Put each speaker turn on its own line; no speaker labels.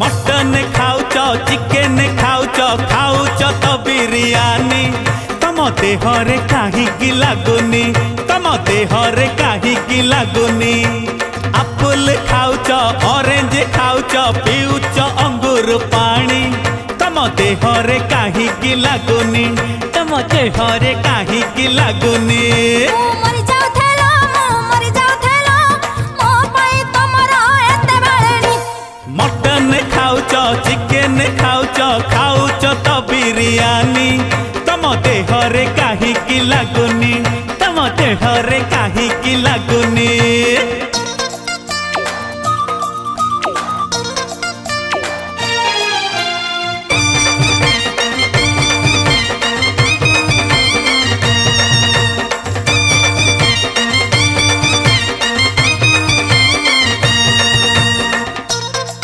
Mutton खाऊच chicken खाऊच खाऊच तो बिरियानी तम देहरे काहीकि लागुनी तम देहरे काहीकि लागुनी आपुल खाऊच ऑरेंज खाऊच पीऊच अंगूर पानी तम देहरे काहीकि लागुनी तम देहरे काहीकि लागुनी मटन खाऊच चिकेन खाऊच खाऊच तो बिरियानी तम देहरे काहीकि लागुनी तम देहरे काहीकि लागुनी।